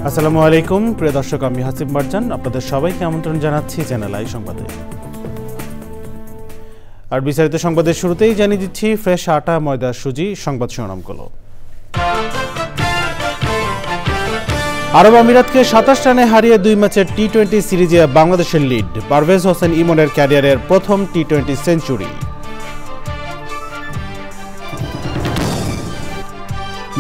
আসসালামু আলাইকুম প্রিয় দর্শক, আমি হাসিব মারজান আপনাদের সবাইকে আমন্ত্রণ জানাচ্ছি চ্যানেল আই সংবাদে। আর বিস্তারিত সংবাদের শুরুতেই জানিয়ে দিচ্ছি ফ্রেশ আটা ময়দা সুজি সংবাদ শিরোনামগুলো। আরব আমিরাতকে ২৭ রানে হারিয়ে ২ ম্যাচের টি-20 সিরিজে বাংলাদেশের লিড। পারভেজ হোসেন ইমনের ক্যারিয়ারের প্রথম টি-20 সেঞ্চুরি।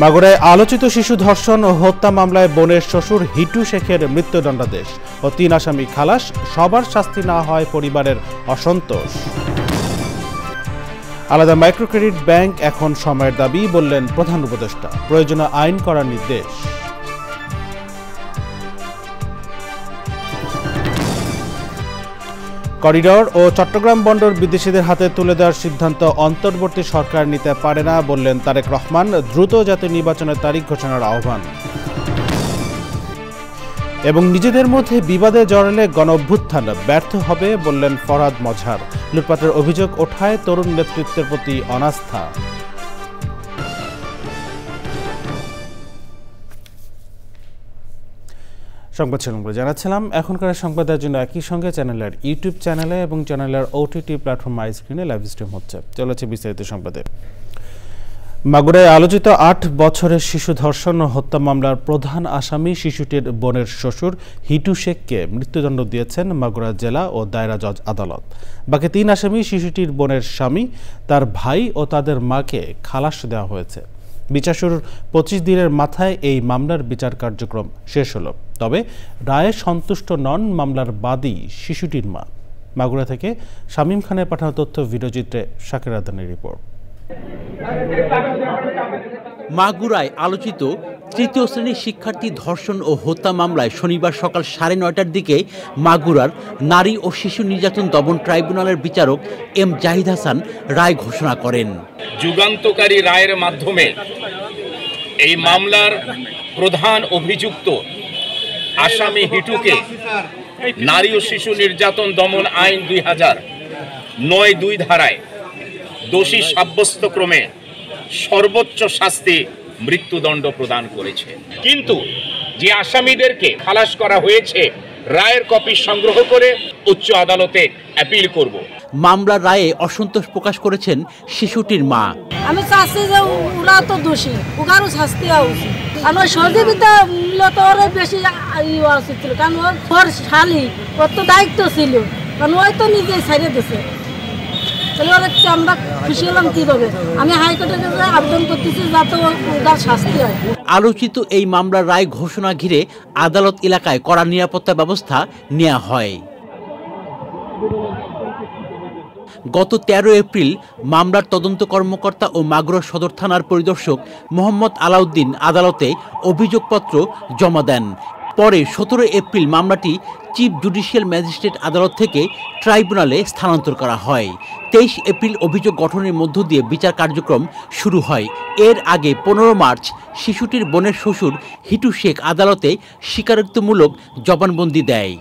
মাগুরায় আলোচিত শিশু ধর্ষণ ও হত্যা মামলায় বোনের শ্বশুর হিটু শেখের মৃত্যুদণ্ডাদেশ ও ৩ আসামি খালাস। সবার শাস্তি না হয় পরিবারের অসন্তোষ। আলাদা মাইক্রোক্রেডিট ব্যাংক এখন সময়ের দাবি বললেন প্রধান উপদেষ্টা। প্রয়োজনীয় আইন করার নির্দেশ। করিডর ও চট্টগ্রাম বন্দর বিদেশিদের হাতে তুলে দেওয়ার সিদ্ধান্ত অন্তর্বর্তী সরকার নিতে পারে না বললেন তারেক রহমান। দ্রুত জাতীয় নির্বাচনের তারিখ ঘোষণার আহ্বান। এবং নিজেদের মধ্যে বিবাদে জড়ালে গণঅভ্যুত্থান ব্যর্থ হবে বললেন ফরহাদ মজহার। লুটপাটের অভিযোগ ওঠায় তরুণ নেতৃত্বের প্রতি অনাস্থা। সংবাদ শিরোনামগুলো জানাচ্ছিলাম। এখনকার সংবাদের জন্য একই সঙ্গে চ্যানেলের ইউটিউব চ্যানেলে এবং চ্যানেলের ওটিটি প্ল্যাটফর্ম আই স্ক্রিনে লাইভ স্ট্রিম হচ্ছে। চলেছে বিস্তারিত সংবাদে। মাগুরায় আলোচিত ৮ বছরের শিশু ধর্ষণ ও হত্যা মামলার প্রধান আসামি শিশুটির বোনের শ্বশুর হিটু শেখকে মৃত্যুদণ্ড দিয়েছেন মাগুরা জেলা ও দায়রা জজ আদালত। বাকি ৩ আসামি শিশুটির বোনের স্বামী, তার ভাই ও তাদের মাকে খালাস দেওয়া হয়েছে। বিচার শুরুর ২৫ দিনের মাথায় এই মামলার বিচার কার্যক্রম শেষ হলো। তবে রায়ে সন্তুষ্ট নন মামলার বাদী শিশুটির মা। মাগুরা থেকে শামীম খানের পাঠানো তথ্য ভিডিওচিত্রে শাকির আদানের রিপোর্ট। মাগুরায় আলোচিত তৃতীয় শ্রেণীর শিক্ষার্থী ধর্ষণ ও হত্যা মামলায় শনিবার সকাল ৯:৩০টার দিকে মাগুরার নারী ও শিশু নির্যাতন দমন ট্রাইব্যুনালের বিচারক এম জাহিদ হাসান রায় ঘোষণা করেন। যুগান্তকারী রায়ের মাধ্যমে এই মামলার প্রধান অভিযুক্ত আসামি হিটুকে নারী ও শিশু নির্যাতন দমন আইন ২০০৯-২ ধারায় দোষী সাব্যস্তক্রমে সর্বোচ্চ শাস্তি মৃত্যুদণ্ড প্রদান করেছে। কিন্তু যে আসামিদেরকে খালাস করা হয়েছে রায়ের কপি সংগ্রহ করে উচ্চ আদালতে অ্যাপিল করব। মামলার রায়ে অসন্তোষ প্রকাশ করেছেন শিশুটির মা। আমি চাচ্ছি যে ওরা তো দোষী, ওগারও শাস্তি হওয়া উচিত। কারণ ওই সহযোগিতা মূলত ওরা বেশি হওয়া উচিত ছিল, কারণ ওর শালি ওর তো দায়িত্ব ছিল, কারণ ওই তো নিজেই ছাড়িয়ে দিয়েছে। আমরা খুশি হলাম কিভাবে। আমি হাইকোর্টের কাছে আবেদন করতেছি যাতে ওর শাস্তি হয়। আলোচিত এই মামলার রায় ঘোষণা ঘিরে আদালত এলাকায় কড়া নিরাপত্তা ব্যবস্থা নেওয়া হয়। গত ১৩ এপ্রিল মামলার তদন্ত কর্মকর্তা ও মাগুরা সদর থানার পরিদর্শক মোহাম্মদ আলাউদ্দিন আদালতে অভিযোগপত্র জমা দেন। পরে ১৭ এপ্রিল মামলাটি চিফ জুডিশিয়াল ম্যাজিস্ট্রেট আদালত থেকে ট্রাইব্যুনালে স্থানান্তর করা হয়। ২৩ এপ্রিল অভিযোগ গঠনের মধ্য দিয়ে বিচার কার্যক্রম শুরু হয়। এর আগে ১৫ মার্চ শিশুটির বোনের শ্বশুর হিটু শেখ আদালতে স্বীকারোক্তিমূলক জবানবন্দি দেয়।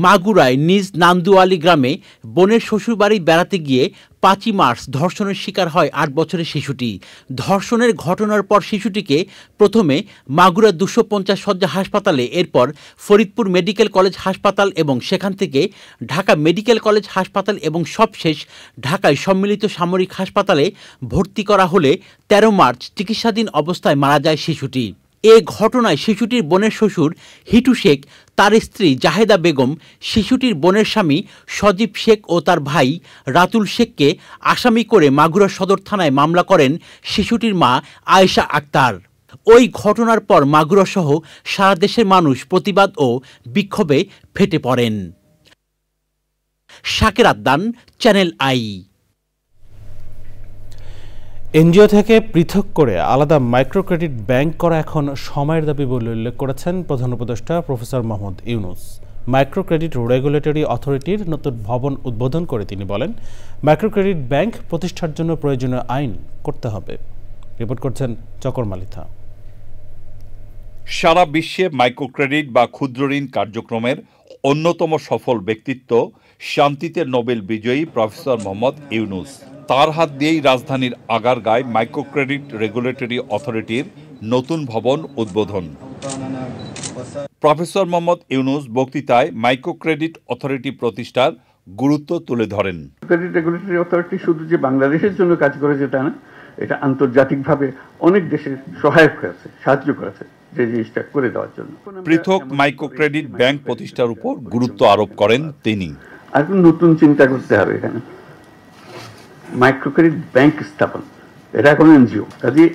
মাগুরায় নিজ নান্দুয়ালি গ্রামে বোনের শ্বশুরবাড়ি বেড়াতে গিয়ে ৫ই মার্চ ধর্ষণের শিকার হয় ৮ বছরের শিশুটি। ধর্ষণের ঘটনার পর শিশুটিকে প্রথমে মাগুরা ২৫০ শয্যা হাসপাতালে, এরপর ফরিদপুর মেডিকেল কলেজ হাসপাতাল এবং সেখান থেকে ঢাকা মেডিকেল কলেজ হাসপাতাল এবং সবশেষ ঢাকায় সম্মিলিত সামরিক হাসপাতালে ভর্তি করা হলে ১৩ মার্চ চিকিৎসাধীন অবস্থায় মারা যায় শিশুটি। এ ঘটনায় শিশুটির বোনের শ্বশুর হিটু শেখ, তার স্ত্রী জাহেদা বেগম, শিশুটির বোনের স্বামী সজীব শেখ ও তার ভাই রাতুল শেখকে আসামি করে মাগুরা সদর থানায় মামলা করেন শিশুটির মা আয়েশা আক্তার। ওই ঘটনার পর মাগুরা সহ সারা দেশের মানুষ প্রতিবাদ ও বিক্ষোভে ফেটে পড়েন। শাকির আদান, চ্যানেল আই। এনজিও থেকে পৃথক করে আলাদা মাইক্রোক্রেডিট ব্যাংক করা এখন সময়ের দাবি বলে উল্লেখ করেছেন প্রধান উপদেষ্টা professor Mohammad Yunus. Microcredit regulatory অথরিটির নতুন ভবন উদ্বোধন করে তিনি বলেন, মাইক্রোক্রেডিট ব্যাংক প্রতিষ্ঠার জন্য প্রয়োজনীয় আইন করতে হবে। রিপোর্ট করছেন চকর মালিথা। সারা বিশ্বে মাইক্রোক্রেডিট বা ক্ষুদ্র ঋণ কার্যক্রমের অন্যতম সফল ব্যক্তিত্ব শান্তিতে নোবেল বিজয়ী প্রফেসর মোহাম্মদ ইউনূস। তার হাত দিয়েই রাজধানীর আগারগাঁয় মাইক্রোক্রেডিট রেগুলেটরি অথরিটির নতুন ভবন উদ্বোধন। প্রফেসর মোহাম্মদ ইউনুস বক্তৃতায় মাইক্রো ক্রেডিট অথরিটি প্রতিষ্ঠার গুরুত্ব তুলে ধরেন। ক্রেডিট রেগুলেটরি অথরিটি শুধু যে বাংলাদেশের জন্য কাজ করেছে তা না, এটা আন্তর্জাতিকভাবে অনেক দেশের সহায়ক হয়েছে, সাহায্য করেছে যে জিনিসটা করে দেওয়ার জন্য। পৃথক মাইক্রো ক্রেডিট ব্যাংক প্রতিষ্ঠার উপর গুরুত্ব আরোপ করেন তিনি। আর নতুন চিন্তা করতে হবে এখানে, মাইক্রো ক্রেডিট ব্যাংক স্থাপন, এটা এখন এনজিও, কাজে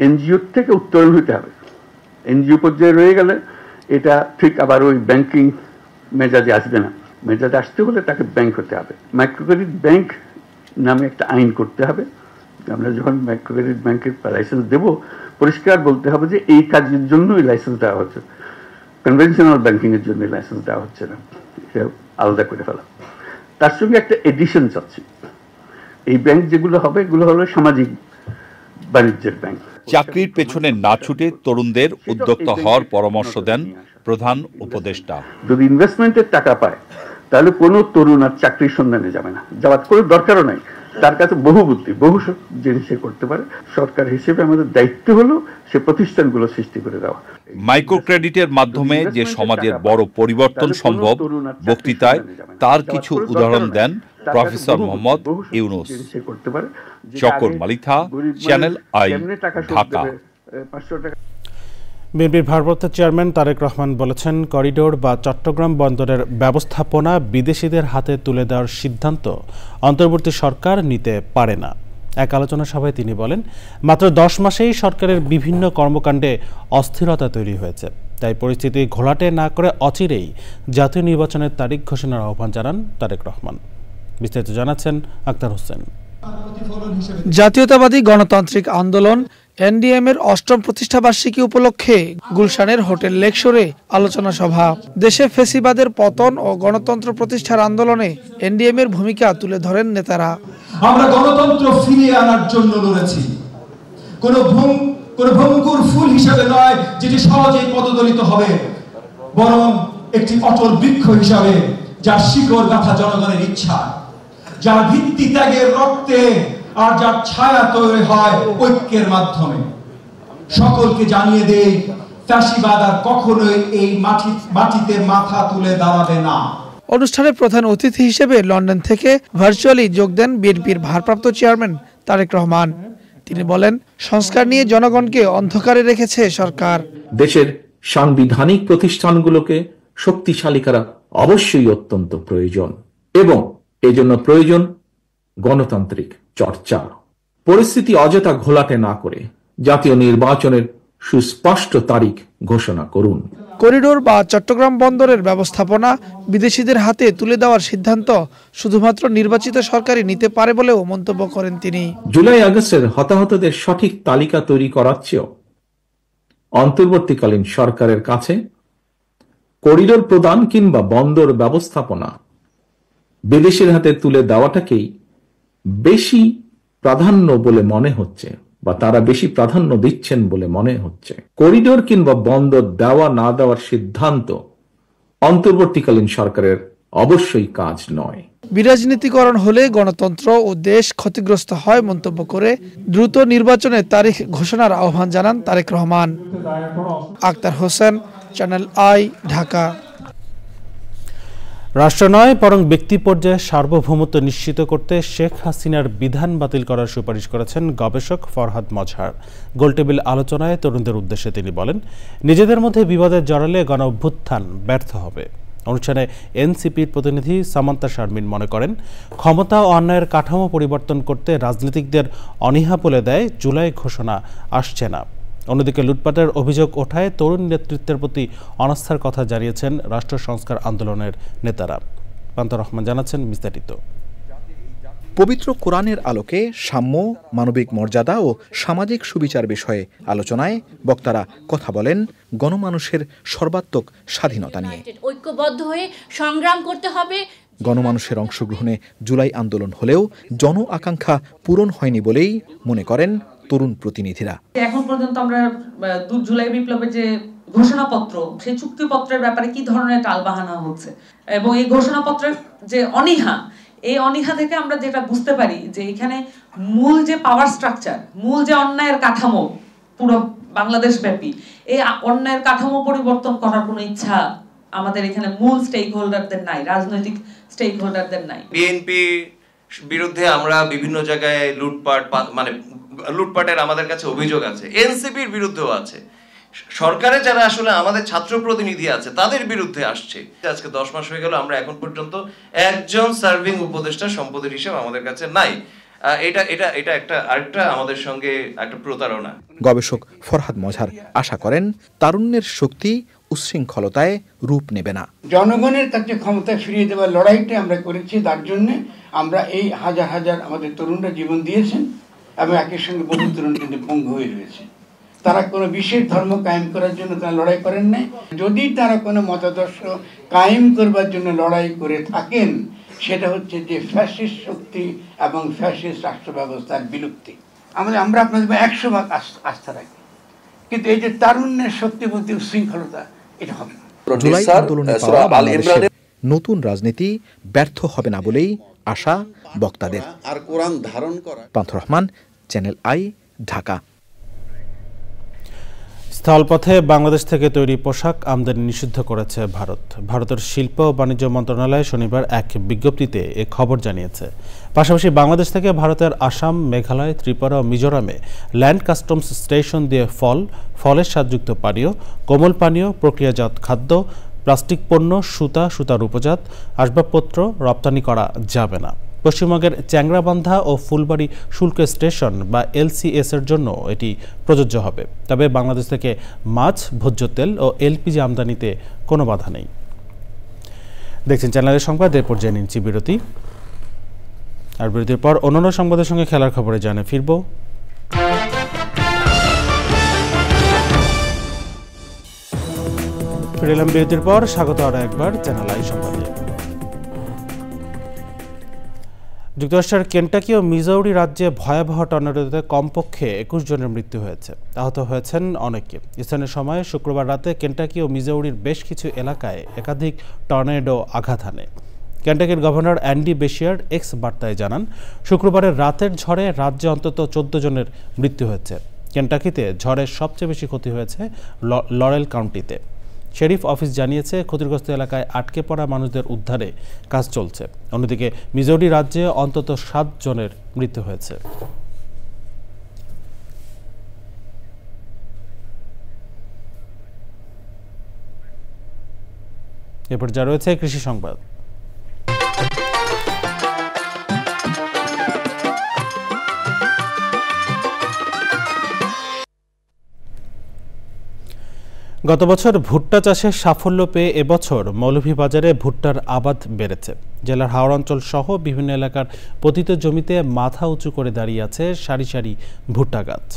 এনজিওর থেকে উত্তরণ হতে হবে। এনজিও পর্যায়ে রয়ে গেলে এটা ঠিক আবার ওই ব্যাংকিং মেজাজে আসবে না, মেজাজে আসতে হলে তাকে ব্যাংক হতে হবে। মাইক্রো ক্রেডিট ব্যাংক নামে একটা আইন করতে হবে। আমরা যখন মাইক্রো ক্রেডিট ব্যাংকের লাইসেন্স দেব, পরিষ্কার বলতে হবে যে এই কাজের জন্যই লাইসেন্স দেওয়া হচ্ছে, কনভেনশনাল ব্যাংকিংয়ের জন্য লাইসেন্স দেওয়া হচ্ছে না, এটা আলাদা করে ফেলা। তার সঙ্গে একটা এডিশন চাচ্ছি, এই ব্যাংক যেগুলো হবে এগুলো হলো সামাজিক বাণিজ্যের ব্যাংক। চাকরির পেছনে না ছুটে তরুণদের উদ্যোক্তা হওয়ার পরামর্শ দেন প্রধান উপদেষ্টা। যদি ইনভেস্টমেন্টের টাকা পায় তাহলে কোনো তরুণ আর চাকরির সন্ধানে যাবে না, যাওয়ার কোনো দরকারও নাই। তার কাছে বহু বুদ্ধি, বহু জিনিস সে করতে পারে। সরকার হিসেবে আমাদের দায়িত্ব হলো সে প্রতিষ্ঠানগুলো সৃষ্টি করে দেওয়া। মাইক্রো ক্রেডিটের মাধ্যমে যে সমাজের বড় পরিবর্তন সম্ভব, বক্তৃতায় তার কিছু উদাহরণ দেন professor Muhammad Yunus. Chakor Malitha, channel I, Dhaka. বিএনপির ভারপ্রাপ্ত চেয়ারম্যান তারেক রহমান বলেছেন, করিডোর বা চট্টগ্রাম বন্দরের ব্যবস্থাপনা বিদেশিদের হাতে তুলে দেওয়ার সিদ্ধান্ত অন্তর্বর্তী সরকার নিতে পারে না। এক আলোচনা সভায় তিনি বলেন, মাত্র 10 মাসেই সরকারের বিভিন্ন কর্মকাণ্ডে অস্থিরতা তৈরি হয়েছে, তাই পরিস্থিতি ঘোলাটে না করে অচিরেই জাতীয় নির্বাচনের তারিখ ঘোষণার আহ্বান জানান তারেক রহমান। বিস্তারিত জানাচ্ছেন আক্তার হোসেন। জাতীয়তাবাদী গণতান্ত্রিক আন্দোলন এনডিএম এর 8ম প্রতিষ্ঠাবার্ষিকী উপলক্ষে গুলশানের হোটেল লেকশোরে আলোচনা সভা। দেশে ফ্যাসিবাদের পতন ও গণতন্ত্র প্রতিষ্ঠার আন্দোলনে এনডিএম এর ভূমিকা তুলে ধরেন নেতারা। আমরা গণতন্ত্র ফিরিয়ে আনার জন্য লড়েছি, কোন ভঙ্গুর ফুল হিসাবে নয় যেটি সহজেই পদদলিত হবে, বরং একটি অটল বৃক্ষ হিসাবে যার শিকড় গাঁথা জনগণের ইচ্ছা, যার ভিত্তি ত্যাগের রক্তে আর যার ছায়া তৈরি হয় ঐক্যের মাধ্যমে। সকলকে জানিয়ে দেই, ফ্যাসিবাদ আর কখনোই এই মাটিতে মাথা তুলে দাঁড়াবে না। অনুষ্ঠানে প্রধান অতিথি হিসেবে লন্ডন থেকে ভার্চুয়ালি যোগ দেন বিএনপির ভারপ্রাপ্ত চেয়ারম্যান তারেক রহমান। তিনি বলেন, সংস্কার নিয়ে জনগণকে অন্ধকারে রেখেছে সরকার। দেশের সাংবিধানিক প্রতিষ্ঠানগুলোকে শক্তিশালী করা অবশ্যই অত্যন্ত প্রয়োজন এবং এজন্য প্রয়োজন গণতান্ত্রিক চর্চা। পরিস্থিতি অযথা ঘোলাটে না করে জাতীয় নির্বাচনের সুস্পষ্ট তারিখ ঘোষণা করুন। করিডোর বা চট্টগ্রাম বন্দরের ব্যবস্থাপনা বিদেশিদের হাতে তুলে দেওয়ার সিদ্ধান্ত শুধুমাত্র নির্বাচিত সরকারই নিতে পারে বলেও মন্তব্য করেন তিনি। জুলাই আগস্টের হতাহতদের সঠিক তালিকা তৈরি করার চেয়েও অন্তর্বর্তীকালীন সরকারের কাছে করিডোর প্রদান কিংবা বন্দর ব্যবস্থাপনা বিদেশির হাতে তুলে দেওয়াটাকেই বেশি প্রাধান্য বলে মনে হচ্ছে, বা তারা বেশি প্রাধান্য দিচ্ছেন বলে মনে হচ্ছে। করিডোর কিংবা বন্দর দেওয়া না দেওয়ার সিদ্ধান্ত অন্তর্বর্তীকালীন সরকারের অবশ্যই কাজ নয়। বিরাজনীতিকরণ হলে গণতন্ত্র ও দেশ ক্ষতিগ্রস্ত হয় মন্তব্য করে দ্রুত নির্বাচনের তারিখ ঘোষণার আহ্বান জানান তারেক রহমান। Akhtar Hossain, channel I, Dhaka. রাষ্ট্র নয় বরং ব্যক্তি পর্যায়ে সার্বভৌমত্ব নিশ্চিত করতে শেখ হাসিনার বিধান বাতিল করার সুপারিশ করেছেন গবেষক ফরহাদ মজহার। গোলটেবিল আলোচনায় তরুণদের উদ্দেশ্যে তিনি বলেন, নিজেদের মধ্যে বিবাদে জড়ালে গণ অভ্যুত্থান ব্যর্থ হবে। অনুষ্ঠানে এনসিপির প্রতিনিধি সামান্তা শারমিন মনে করেন, ক্ষমতা ও অন্যায়ের কাঠামো পরিবর্তন করতে রাজনীতিকদের অনীহা বলে দেয় জুলাই ঘোষণা আসছে না। অন্যদিকে লুটপাটের অভিযোগ ওঠায় তরুণ নেতৃত্বের প্রতি অনাস্থার কথা জানিয়েছেন রাষ্ট্র সংস্কার আন্দোলনের নেতারা। পান্ত রহমান জানাচ্ছেন বিস্তারিত। পবিত্র কোরআনের আলোকে সাম্য, মানবিক মর্যাদা ও সামাজিক সুবিচার বিষয়ে আলোচনায় বক্তারা কথা বলেন গণমানুষের সর্বাত্মক স্বাধীনতা নিয়ে। ঐক্যবদ্ধ হয়ে সংগ্রাম করতে হবে। গণমানুষের অংশগ্রহণে জুলাই আন্দোলন হলেও জন আকাঙ্ক্ষা পূরণ হয়নি বলেই মনে করেন তরুণ প্রতিনিধিরা। এখন পর্যন্ত আমরা জুলাই বিপ্লবের যে ঘোষণাপত্র, সেই চুক্তিপত্রের ব্যাপারে কি ধরনের টালবাহানা হচ্ছে এবং এই ঘোষণাপত্রের যে অনীহা, এই অনীহা থেকে আমরা যেটা বুঝতে পারি যে এখানে মূল যে পাওয়ার স্ট্রাকচার, মূল যে অন্যায়ের কাঠামো পুরো বাংলাদেশ ব্যাপী এই অন্যায়ের কাঠামো পরিবর্তন করার কোনো ইচ্ছা আমাদের এখানে মূল স্টেক হোল্ডারদের নাই, রাজনৈতিক স্টেক হোল্ডারদের নাই। বিএনপি বিরুদ্ধে আমরা বিভিন্ন জায়গায় লুটপাটের আমাদের কাছে অভিযোগ আছে, এনসিপির বিরুদ্ধেও আছে, সরকারে যারা আসলে আমাদের ছাত্র প্রতিনিধি আছে তাদের বিরুদ্ধে আসছে। আজকে 10 মাস হয়ে গেল, আমরা এখন পর্যন্ত একজন সার্ভিং উপদেষ্টা সম্পদের হিসাব আমাদের কাছে নাই। এটা আরেকটা আমাদের সঙ্গে একটা প্রতারণা। গবেষক ফরহাদ মজহার আশা করেন তারুণ্যের শক্তি উচ্ছৃঙ্খলতায় রূপ নেবে না। জনগণের কাছে ক্ষমতা ফিরিয়ে দেওয়ার লড়াইটা আমরা করেছি, তার জন্য আমরা এই হাজার হাজার আমাদের তরুণরা জীবন দিয়েছেন এবং একই সঙ্গে বহু তরুণ কিন্তু পঙ্গু হয়ে রয়েছে। তারা কোনো বিশেষ ধর্ম কায়েম করার জন্য তারা লড়াই করেন নাই। যদি তারা কোনো মতাদর্শ কায়েম করবার জন্য লড়াই করে থাকেন, সেটা হচ্ছে যে ফ্যাসিস্ট শক্তি এবং ফ্যাসিস্ট রাষ্ট্র ব্যবস্থার বিলুপ্তি। আমরা আপনাদের 100% আস্থা রাখি, কিন্তু এই যে তারুণ্যের শক্তি প্রতি উচ্ছৃঙ্খলতা, এটা হবে না। জুলাই আন্দোলনে পাওয়া বাংলাদেশের নতুন রাজনীতি ব্যর্থ হবে না বলেই আশা বক্তাদের। আর কোরআন ধারণ করা। পান্থ রহমান, চ্যানেল আই, ঢাকা। স্থলপথে বাংলাদেশ থেকে তৈরি পোশাক আমদানি নিষিদ্ধ করেছে ভারত। ভারতের শিল্প ও বাণিজ্য মন্ত্রণালয় শনিবার এক বিজ্ঞপ্তিতে এ খবর জানিয়েছে। পাশাপাশি বাংলাদেশ থেকে ভারতের আসাম, মেঘালয়, ত্রিপুরা ও মিজোরামে ল্যান্ড কাস্টমস স্টেশন দিয়ে ফলের স্বাদযুক্ত পানীয়, কোমল পানীয়, প্রক্রিয়াজাত খাদ্য, প্লাস্টিক পণ্য, সুতার উপজাত আসবাবপত্র রপ্তানি করা যাবে না। পশ্চিমবঙ্গের চ্যাংরাবান্ধা ও ফুলবাড়ি শুল্ক স্টেশন বা LCS এর জন্য এটি প্রযোজ্য হবে। তবে বাংলাদেশ থেকে মাছ, ভোজ্য তেল ও LPG আমদানিতে কোনো বাধা নেই। দেখছেন চ্যানেলের সংবাদ। এরপর জেনে নিচ্ছি বিরতি, আর বিরতির পর অন্যান্য সংবাদের সঙ্গে খেলার খবরে জানে ফিরব। ফিরলাম বিরতির পর, স্বাগত আরও একবার চ্যানেল আই সংবাদে। যুক্তরাষ্ট্রের কেন্টাকি ও মিজৌরি রাজ্যে ভয়াবহ টর্নেডোতে কমপক্ষে 21 জনের মৃত্যু হয়েছে, আহত হয়েছেন অনেকে। স্থানীয় সময়ে শুক্রবার রাতে কেন্টাকি ও মিজৌরির বেশ কিছু এলাকায় একাধিক টর্নেডো আঘাত হানে। কেন্টাকির গভর্নর অ্যান্ডি বেশিয়ার এক্স বার্তায় জানান, শুক্রবারের রাতের ঝড়ে রাজ্যে অন্তত 14 জনের মৃত্যু হয়েছে। কেন্টাকিতে ঝড়ের সবচেয়ে বেশি ক্ষতি হয়েছে লরেল কাউন্টিতে। শেরিফ অফিস জানিয়েছে, ক্ষতিগ্রস্ত এলাকায় আটকে পড়া মানুষদের উদ্ধারে কাজ চলছে। অন্যদিকে মিজোরি রাজ্যে অন্তত 7 জনের মৃত্যু হয়েছে। এরপর যা রয়েছে কৃষি সংবাদ। গত বছর ভুট্টা চাষে সাফল্য পেয়ে এবছর মৌলভীবাজারে ভুট্টার আবাদ বেড়েছে। জেলার হাওড় অঞ্চল সহ বিভিন্ন এলাকার পতিত জমিতে মাথা উঁচু করে দাঁড়িয়ে আছে সারি সারি ভুট্টা গাছ।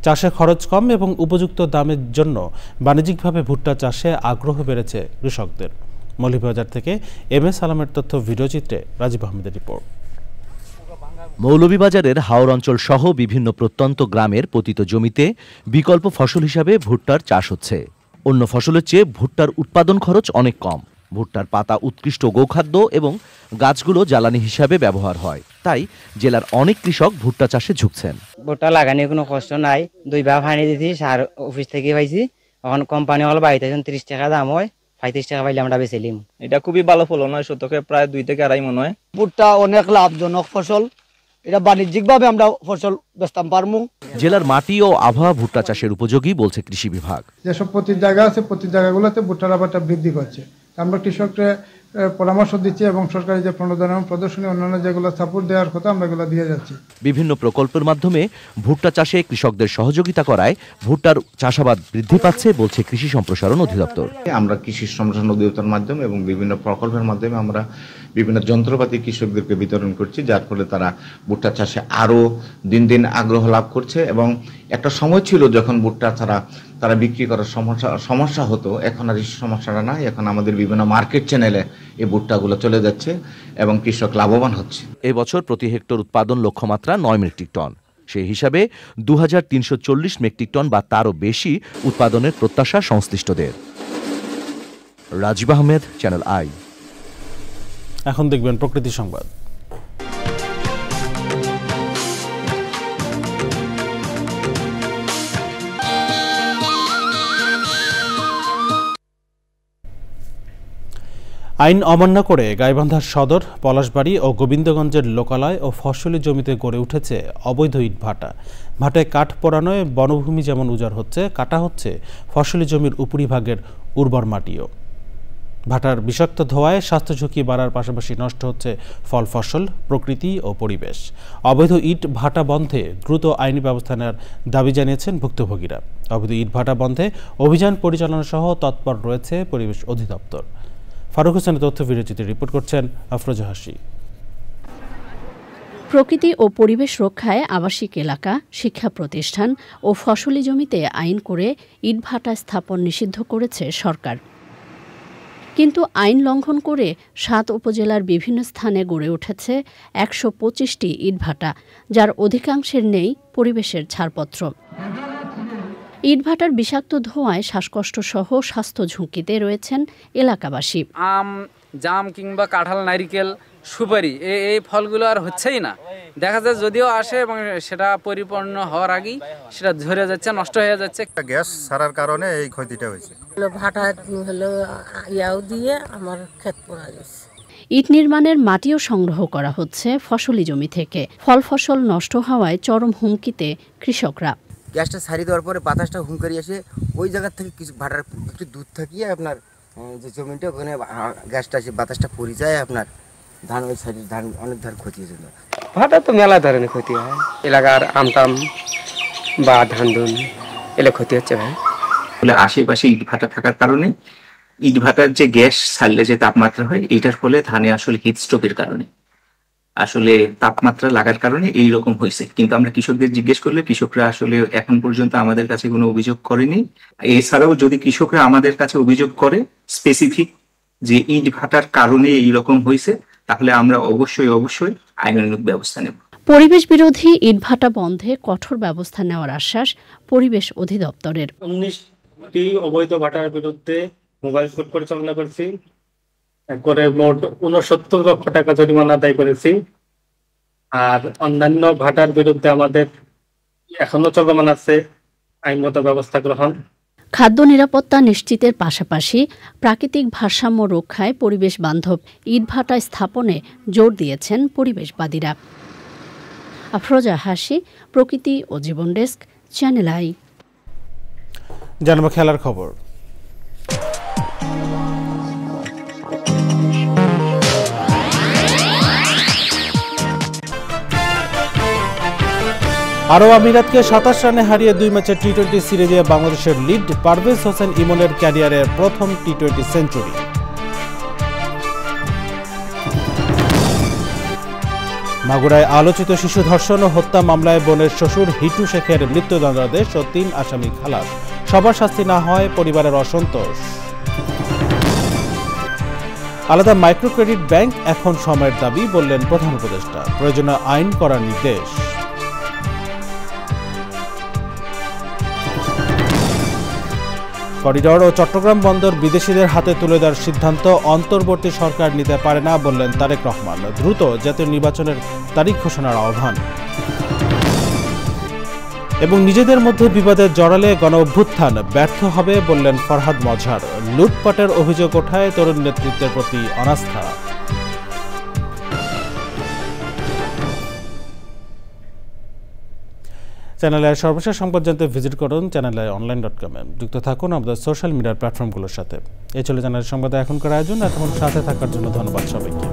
চাষে খরচ কম এবং উপযুক্ত দামের জন্য বাণিজ্যিকভাবে ভুট্টা চাষে আগ্রহ বেড়েছে কৃষকদের। মৌলভীবাজার থেকে MS আলমের তথ্য, ভিডিওচিত্রে রাজীব আহমেদের রিপোর্ট। মৌলভীবাজারের হাওড় অঞ্চল সহ বিভিন্ন প্রত্যন্ত গ্রামের পতিত জমিতে বিকল্প ফসল হিসাবে ভুট্টার চাষ হচ্ছে। অন্য ফসলের চেয়ে ভুট্টার উৎপাদন খরচ অনেক কম। ভুট্টার পাতা উৎকৃষ্ট গোখাদ্য এবং গাছগুলো জ্বালানি হিসাবে ব্যবহার হয়। তাই জেলার অনেক কৃষক ভুট্টা চাষে ঝুঁকছেন। ভুট্টা লাগানোর কোনো কষ্ট নাই, 2 বার পানি দিয়েছি, সার অফিস থেকে পাইছি। এখন কোম্পানি হল বাড়িতে 30 টাকা দাম হয়, 35 টাকা পাইলে আমরা বেচিলিম। এটা খুবই ভালো ফলন হয়, শতকে প্রায় 2 থেকে 2.5 মন হয়। ভুট্টা অনেক লাভজনক ফসল, এটা বাণিজ্যিকভাবে আমরা ফসল বেচতাম পারমু। জেলার মাটি ও আবহাওয়া ভুট্টা চাষের উপযোগী বলছে কৃষি বিভাগ। যেসব প্রতি জায়গা আছে, প্রতি জায়গাগুলোতে ভুট্টার আবাদটা বৃদ্ধি করছে। আমরা কৃষককে পরামর্শ দিচ্ছি এবং সরকারি যে প্রণোদনা প্রদর্শনী অন্যান্য যেগুলো সাপোর্ট দেওয়ার কথা আমরা এগুলো দিয়ে যাচ্ছি। বিভিন্ন প্রকল্পের মাধ্যমে ভুট্টা চাষে কৃষকদের সহযোগিতা করায় ভুট্টার চাষাবাদ বৃদ্ধি পাচ্ছে বলছে কৃষি সম্প্রসারণ অধিদপ্তর। আমরা কৃষি সম্প্রসারণ অধিদপ্তরের মাধ্যমে এবং বিভিন্ন প্রকল্পের মাধ্যমে আমরা বিভিন্ন যন্ত্রপাতি কৃষকদেরকে বিতরণ করছি, যার ফলে তারা ভুট্টা চাষে আরো দিন দিন আগ্রহ লাভ করছে। এবং একটা সময় ছিল যখন ভুট্টা তারা বিক্রি করার সমস্যা হতো, এখন আর এই সমস্যাটা নাই। এখন আমাদের বিভিন্ন মার্কেট চ্যানেলে এই ভুট্টাগুলো চলে যাচ্ছে এবং কৃষক লাভবান হচ্ছে। এবছর প্রতি হেক্টর উৎপাদন লক্ষ্যমাত্রা 9 মেট্রিক টন। সেই হিসাবে 2340 মেট্রিক টন বা তারও বেশি উৎপাদনের প্রত্যাশা সংশ্লিষ্টদের। Rajib Ahmed, channel I. এখন দেখবেন প্রকৃতি সংবাদ। আইন অমান্য করে গাইবান্ধার সদর, পলাশবাড়ী ও গোবিন্দগঞ্জের লোকালয় ও ফসলি জমিতে গড়ে উঠেছে অবৈধ ইটভাটা। ভাটায় কাঠ পোড়ানোয় বনভূমি যেমন উজাড় হচ্ছে, কাটা হচ্ছে ফসলি জমির উপরিভাগের উর্বর মাটিও। ভাটার বিষাক্ত ধোঁয়ায় স্বাস্থ্য ঝুঁকি বাড়ার পাশাপাশি নষ্ট হচ্ছে ফল ফসল, প্রকৃতি ও পরিবেশ। অবৈধ ইট ভাটা বন্ধে দ্রুত আইনি ব্যবস্থা নেওয়ার দাবি জানিয়েছেন ভুক্তভোগীরা। অবৈধ ইট ভাটা বন্ধে অভিযান পরিচালনা সহ তৎপর রয়েছে পরিবেশ অধিদপ্তর। ফারুক হোসেনের তথ্য ভিডিওচিত্রে রিপোর্ট করছেন আফরোজা হাসি। প্রকৃতি ও পরিবেশ রক্ষায় আবাসিক এলাকা, শিক্ষা প্রতিষ্ঠান ও ফসলি জমিতে আইন করে ইটভাটা স্থাপন নিষিদ্ধ করেছে সরকার। কিন্তু আইন লঙ্ঘন করে ৭ উপজেলার বিভিন্ন স্থানে গড়ে উঠেছে ১২৫টি ইটভাটা, যার অধিকাংশের নেই পরিবেশের ছাড়পত্র। ইটভাটার বিষাক্ত ধোঁয়ায় শ্বাসকষ্ট সহ স্বাস্থ্য ঝুঁকিতে রয়েছেন এলাকাবাসী। আম, জাম কিংবা কাঁঠাল, নারিকেল, সুপারি এই ফলগুলো আর হচ্ছেই না। দেখা যায় যদিও আসে এবং সেটা পরিপূর্ণ হওয়ার আগেই সেটা ঝরে যাচ্ছে, নষ্ট হয়ে যাচ্ছে। গ্যাস ছাড়ার কারণে এই ক্ষতিটা হয়েছে। ভাটা হলো ইয়াও দিয়ে আমার ক্ষেত পোড়া গেছে। ইট নির্মাণের মাটিও সংগ্রহ করা হচ্ছে ফসলি জমি থেকে। ফল ফসল নষ্ট হওয়ায় চরম হুমকিতে কৃষকরা। গ্যাসটা ছাড়িয়ে দেওয়ার পরে বাতাসটা হুমকারি আসে, ওই জায়গা থেকে কিছু ভাটার একটু দূর থাকিয়ে আপনার যে জমিটা, ওখানে গ্যাসটা আসে, বাতাসটা পড়ে যায়, আপনার ধান ওই সাইডের ধান অনেক ধান ক্ষতি হয়েছে। ভাটা তো মেলা ধরনের ক্ষতি হয়, এলাকার আমটাম বা ধান ধুন এলে ক্ষতি হচ্ছে ভাই। বলে আশেপাশে ইট ভাটা থাকার কারণে ইট ভাটার যে গ্যাস ছাড়লে যে তাপমাত্রা হয়, এটার ফলে ধানে আসলে হিট স্ট্রোকের কারণে আসলে তাপমাত্রা লাগার কারণে এইরকম হয়েছে। কিন্তু আমরা কৃষকদের জিজ্ঞেস করলে কৃষকরা আসলে এখন পর্যন্ত আমাদের কাছে কোনো অভিযোগ করেনি। এছাড়াও যদি কৃষকরা আমাদের কাছে অভিযোগ করে স্পেসিফিক যে ইট ভাটার কারণে এইরকম হয়েছে, তাহলে আমরা অবশ্যই আইনানুগ ব্যবস্থা নেব। পরিবেশ বিরোধী ইটভাটা বন্ধে কঠোর ব্যবস্থা নেওয়ার আশ্বাস পরিবেশ অধিদপ্তরের। 19টি অবৈধ ভাটার বিরুদ্ধে মোবাইল কোর্ট পরিচালনা করছি, করে মোট 69 লক্ষ টাকা জরিমানা আদায় করেছি। আর অন্যান্য ভাটার বিরুদ্ধে আমাদের এখনো চলমান আছে আইনগত ব্যবস্থা গ্রহণ। খাদ্য নিরাপত্তা নিশ্চিতের পাশাপাশি প্রাকৃতিক ভারসাম্য রক্ষায় পরিবেশ বান্ধব ইটভাটা স্থাপনে জোর দিয়েছেন পরিবেশবাদীরা। আফরোজা হাসি, প্রকৃতি ও জীবন ডেস্ক, চ্যানেল আই। জানাবো খেলার খবর। আরব আমিরাতকে ২৭ রানে হারিয়ে ২ ম্যাচের টি-20 সিরিজে বাংলাদেশের লিড। পারভেজ হোসেন ইমনের ক্যারিয়ারের প্রথম টি-20 সেঞ্চুরি। মাগুরায় আলোচিত শিশু ধর্ষণ ও হত্যা মামলায় বোনের শ্বশুর হিটু শেখের মৃত্যুদণ্ডাদেশ ও ৩ আসামি খালাস। সবার শাস্তি না হয় পরিবারের অসন্তোষ। আলাদা মাইক্রো ক্রেডিট ব্যাংক এখন সময়ের দাবি, বললেন প্রধান উপদেষ্টা। প্রয়োজনীয় আইন করার নির্দেশ। করিডর ও চট্টগ্রাম বন্দর বিদেশিদের হাতে তুলে দেওয়ার সিদ্ধান্ত অন্তর্বর্তী সরকার নিতে পারে না, বললেন তারেক রহমান। দ্রুত জাতীয় নির্বাচনের তারিখ ঘোষণার আহ্বান। এবং নিজেদের মধ্যে বিবাদে জড়ালে গণ অভ্যুত্থান ব্যর্থ হবে, বললেন ফরহাদ মজহার। লুটপাটের অভিযোগ ওঠায় তরুণ নেতৃত্বের প্রতি অনাস্থা। চ্যানেলের সর্বশেষ সংবাদ জানতে ভিজিট করুন channelionline.com। যুক্ত থাকুন আমাদের সোশ্যাল মিডিয়ার প্ল্যাটফর্মগুলোর সাথে। এই চলে চ্যানেলের সংবাদে এখনকার আয়োজন। এখন সাথে থাকার জন্য ধন্যবাদ সবাইকে।